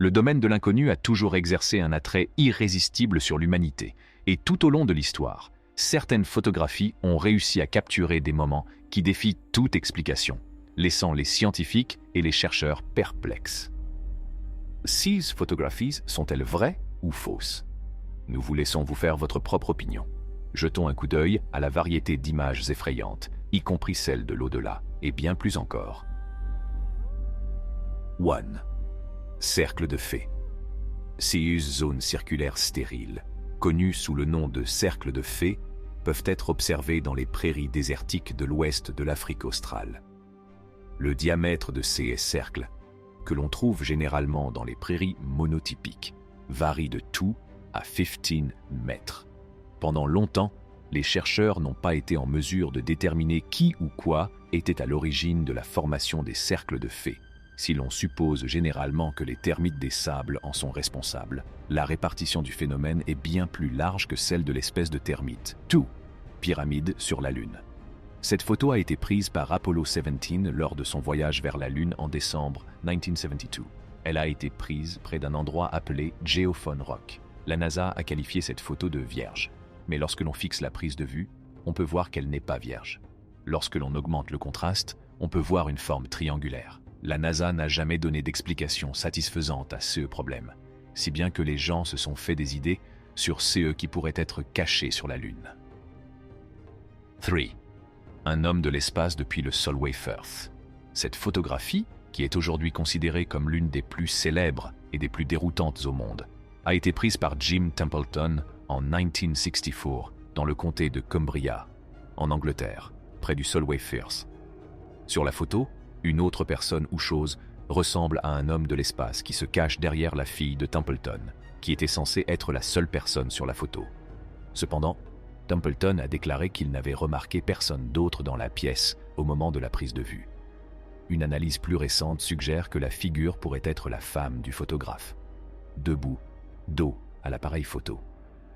Le domaine de l'inconnu a toujours exercé un attrait irrésistible sur l'humanité, et tout au long de l'histoire, certaines photographies ont réussi à capturer des moments qui défient toute explication, laissant les scientifiques et les chercheurs perplexes. Ces photographies sont-elles vraies ou fausses? Nous vous laissons vous faire votre propre opinion. Jetons un coup d'œil à la variété d'images effrayantes, y compris celles de l'au-delà, et bien plus encore. 1. Cercle de fées. Ces zones circulaires stériles, connues sous le nom de cercles de fées, peuvent être observées dans les prairies désertiques de l'ouest de l'Afrique australe. Le diamètre de ces cercles, que l'on trouve généralement dans les prairies monotypiques, varie de tout à 15 mètres. Pendant longtemps, les chercheurs n'ont pas été en mesure de déterminer qui ou quoi était à l'origine de la formation des cercles de fées. Si l'on suppose généralement que les termites des sables en sont responsables, la répartition du phénomène est bien plus large que celle de l'espèce de termite. 2. Pyramide sur la Lune. Cette photo a été prise par Apollo 17 lors de son voyage vers la Lune en décembre 1972. Elle a été prise près d'un endroit appelé Geophone Rock. La NASA a qualifié cette photo de vierge, mais lorsque l'on fixe la prise de vue, on peut voir qu'elle n'est pas vierge. Lorsque l'on augmente le contraste, on peut voir une forme triangulaire. La NASA n'a jamais donné d'explication satisfaisante à ce problème, si bien que les gens se sont fait des idées sur ce qui pourrait être caché sur la Lune. 3. Un homme de l'espace depuis le Solway Firth. Cette photographie, qui est aujourd'hui considérée comme l'une des plus célèbres et des plus déroutantes au monde, a été prise par Jim Templeton en 1964 dans le comté de Cumbria, en Angleterre, près du Solway Firth. Sur la photo, une autre personne ou chose ressemble à un homme de l'espace qui se cache derrière la fille de Templeton, qui était censée être la seule personne sur la photo. Cependant, Templeton a déclaré qu'il n'avait remarqué personne d'autre dans la pièce au moment de la prise de vue. Une analyse plus récente suggère que la figure pourrait être la femme du photographe. Debout, dos à l'appareil photo.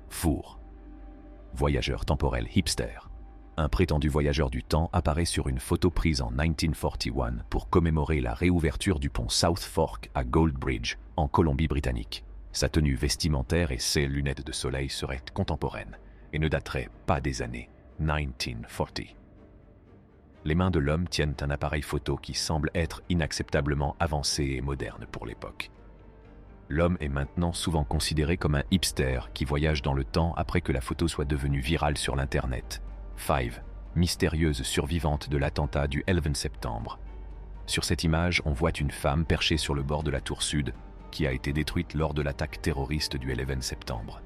Four. Voyageur temporel hipster. Un prétendu voyageur du temps apparaît sur une photo prise en 1941 pour commémorer la réouverture du pont South Fork à Goldbridge, en Colombie-Britannique. Sa tenue vestimentaire et ses lunettes de soleil seraient contemporaines et ne dateraient pas des années 1940. Les mains de l'homme tiennent un appareil photo qui semble être inacceptablement avancé et moderne pour l'époque. L'homme est maintenant souvent considéré comme un hipster qui voyage dans le temps après que la photo soit devenue virale sur l'Internet. 5. Mystérieuse survivante de l'attentat du 11 septembre. Sur cette image, on voit une femme perchée sur le bord de la tour sud qui a été détruite lors de l'attaque terroriste du 11 septembre.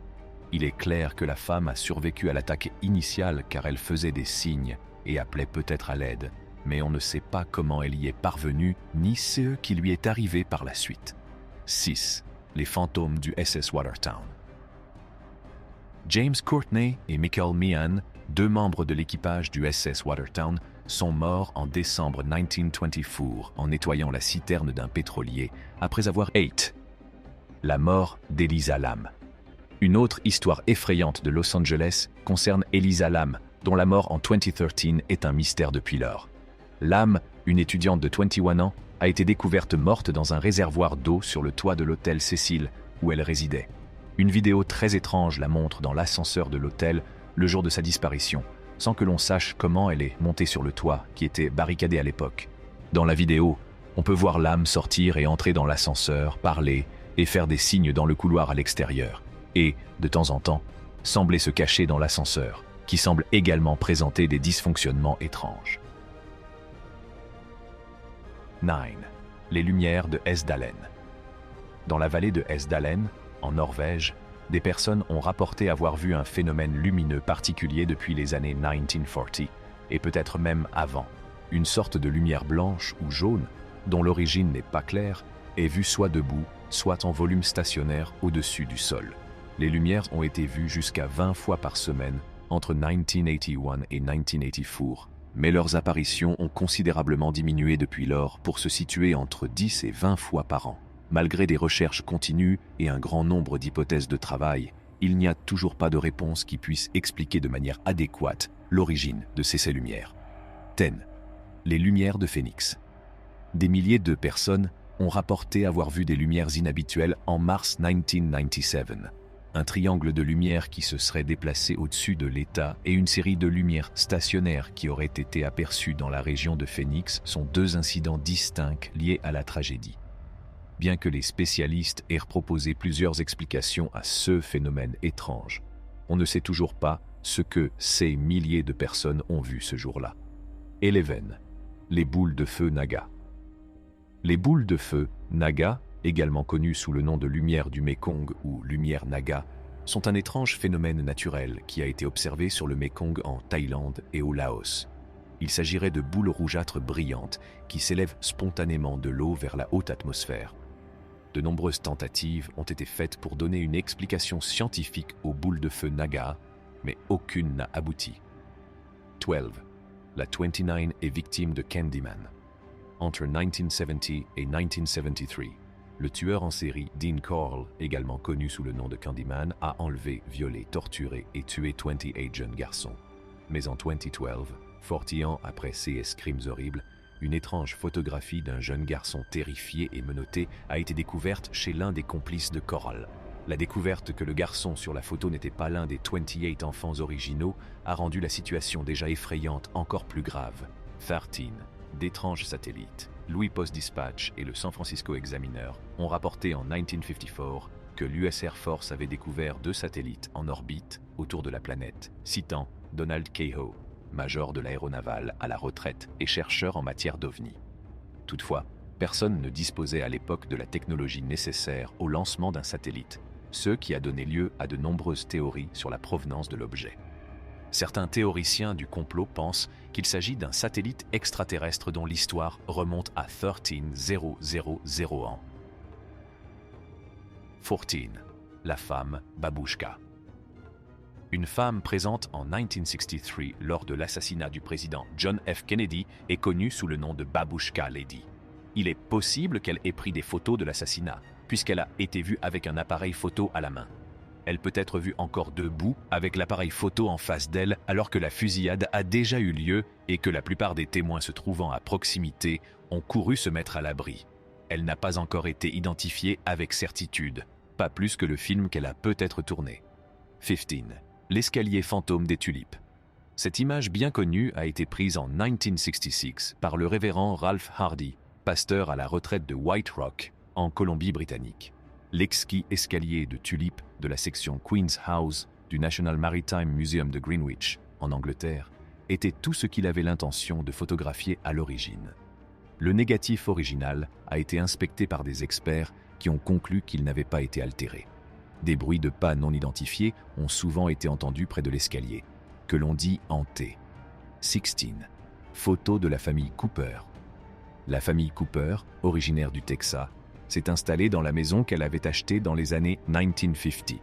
Il est clair que la femme a survécu à l'attaque initiale car elle faisait des signes et appelait peut-être à l'aide, mais on ne sait pas comment elle y est parvenue ni ce qui lui est arrivé par la suite. 6. Les fantômes du SS Watertown. James Courtney et Michael Meehan, deux membres de l'équipage du SS Watertown, sont morts en décembre 1924 en nettoyant la citerne d'un pétrolier après avoir 8. La mort d'Eliza Lam. Une autre histoire effrayante de Los Angeles concerne Eliza Lam, dont la mort en 2013 est un mystère depuis lors. Lam, une étudiante de 21 ans, a été découverte morte dans un réservoir d'eau sur le toit de l'hôtel Cecil où elle résidait. Une vidéo très étrange la montre dans l'ascenseur de l'hôtel le jour de sa disparition, sans que l'on sache comment elle est montée sur le toit, qui était barricadé à l'époque. Dans la vidéo, on peut voir Lam sortir et entrer dans l'ascenseur, parler et faire des signes dans le couloir à l'extérieur, et, de temps en temps, sembler se cacher dans l'ascenseur, qui semble également présenter des dysfonctionnements étranges. 9. Les lumières de Hesdalen. Dans la vallée de Hesdalen, en Norvège, des personnes ont rapporté avoir vu un phénomène lumineux particulier depuis les années 1940, et peut-être même avant. Une sorte de lumière blanche ou jaune, dont l'origine n'est pas claire, est vue soit debout, soit en volume stationnaire au-dessus du sol. Les lumières ont été vues jusqu'à 20 fois par semaine entre 1981 et 1984, mais leurs apparitions ont considérablement diminué depuis lors pour se situer entre 10 et 20 fois par an. Malgré des recherches continues et un grand nombre d'hypothèses de travail, il n'y a toujours pas de réponse qui puisse expliquer de manière adéquate l'origine de ces lumières. 10. Les lumières de Phénix. Des milliers de personnes ont rapporté avoir vu des lumières inhabituelles en mars 1997. Un triangle de lumière qui se serait déplacé au-dessus de l'État et une série de lumières stationnaires qui auraient été aperçues dans la région de Phoenix sont deux incidents distincts liés à la tragédie. Bien que les spécialistes aient proposé plusieurs explications à ce phénomène étrange, on ne sait toujours pas ce que ces milliers de personnes ont vu ce jour-là. Eleven, les boules de feu Naga. Les boules de feu Naga, également connues sous le nom de lumière du Mékong ou lumière Naga, sont un étrange phénomène naturel qui a été observé sur le Mékong en Thaïlande et au Laos. Il s'agirait de boules rougeâtres brillantes qui s'élèvent spontanément de l'eau vers la haute atmosphère. De nombreuses tentatives ont été faites pour donner une explication scientifique aux boules de feu Naga, mais aucune n'a abouti. 12. La 29 est victime de Candyman. Entre 1970 et 1973, le tueur en série Dean Corll, également connu sous le nom de Candyman, a enlevé, violé, torturé et tué 28 jeunes garçons. Mais en 2012, 40 ans après ces crimes horribles, une étrange photographie d'un jeune garçon terrifié et menotté a été découverte chez l'un des complices de Corll. La découverte que le garçon sur la photo n'était pas l'un des 28 enfants originaux a rendu la situation déjà effrayante encore plus grave. 13. D'étranges satellites. Louis Post-Dispatch et le San Francisco Examiner ont rapporté en 1954 que l'US Air Force avait découvert 2 satellites en orbite autour de la planète, citant Donald Cahoe, major de l'aéronavale à la retraite et chercheur en matière d'OVNI. Toutefois, personne ne disposait à l'époque de la technologie nécessaire au lancement d'un satellite, ce qui a donné lieu à de nombreuses théories sur la provenance de l'objet. Certains théoriciens du complot pensent qu'il s'agit d'un satellite extraterrestre dont l'histoire remonte à 13,000 ans. 14. La femme Babouchka. Une femme présente en 1963 lors de l'assassinat du président John F. Kennedy est connue sous le nom de Babouchka Lady. Il est possible qu'elle ait pris des photos de l'assassinat, puisqu'elle a été vue avec un appareil photo à la main. Elle peut être vue encore debout avec l'appareil photo en face d'elle alors que la fusillade a déjà eu lieu et que la plupart des témoins se trouvant à proximité ont couru se mettre à l'abri. Elle n'a pas encore été identifiée avec certitude, pas plus que le film qu'elle a peut-être tourné. 15. L'escalier fantôme des tulipes. Cette image bien connue a été prise en 1966 par le révérend Ralph Hardy, pasteur à la retraite de White Rock, en Colombie-Britannique. L'exquis escalier de tulipes de la section Queen's House du National Maritime Museum de Greenwich, en Angleterre, était tout ce qu'il avait l'intention de photographier à l'origine. Le négatif original a été inspecté par des experts qui ont conclu qu'il n'avait pas été altéré. Des bruits de pas non identifiés ont souvent été entendus près de l'escalier, que l'on dit hanté. 16. Photo de la famille Cooper. La famille Cooper, originaire du Texas, s'est installée dans la maison qu'elle avait achetée dans les années 1950.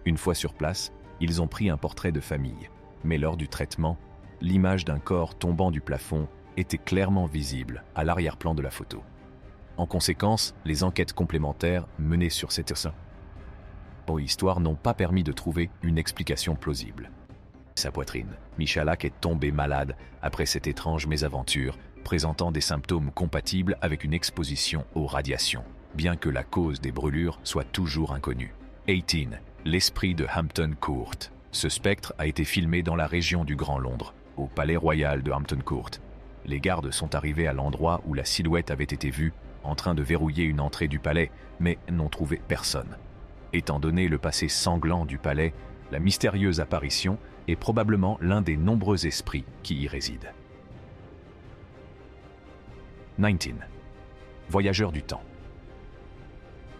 Une fois sur place, ils ont pris un portrait de famille, mais lors du traitement, l'image d'un corps tombant du plafond était clairement visible à l'arrière-plan de la photo. En conséquence, les enquêtes complémentaires menées sur cette histoire n'ont pas permis de trouver une explication plausible. Sa poitrine, Michalak est tombée malade après cette étrange mésaventure, présentant des symptômes compatibles avec une exposition aux radiations, bien que la cause des brûlures soit toujours inconnue. 18. L'esprit de Hampton Court. Ce spectre a été filmé dans la région du Grand Londres, au Palais Royal de Hampton Court. Les gardes sont arrivés à l'endroit où la silhouette avait été vue, en train de verrouiller une entrée du palais, mais n'ont trouvé personne. Étant donné le passé sanglant du palais, la mystérieuse apparition est probablement l'un des nombreux esprits qui y résident. 19. Voyageur du temps.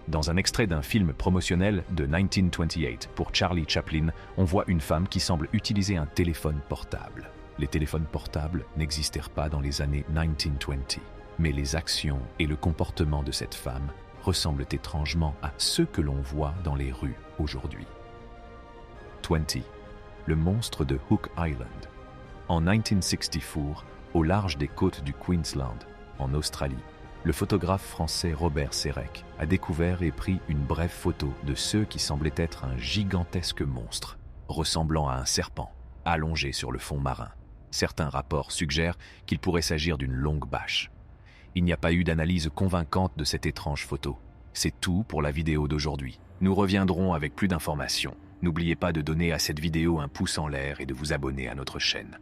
Dans un extrait d'un film promotionnel de 1928 pour Charlie Chaplin, on voit une femme qui semble utiliser un téléphone portable. Les téléphones portables n'existèrent pas dans les années 1920, mais les actions et le comportement de cette femme ressemblent étrangement à ceux que l'on voit dans les rues aujourd'hui. 20. Le monstre de Hook Island. En 1964, au large des côtes du Queensland, en Australie, le photographe français Robert Sérec a découvert et pris une brève photo de ce qui semblait être un gigantesque monstre, ressemblant à un serpent, allongé sur le fond marin. Certains rapports suggèrent qu'il pourrait s'agir d'une longue bâche. Il n'y a pas eu d'analyse convaincante de cette étrange photo. C'est tout pour la vidéo d'aujourd'hui. Nous reviendrons avec plus d'informations. N'oubliez pas de donner à cette vidéo un pouce en l'air et de vous abonner à notre chaîne.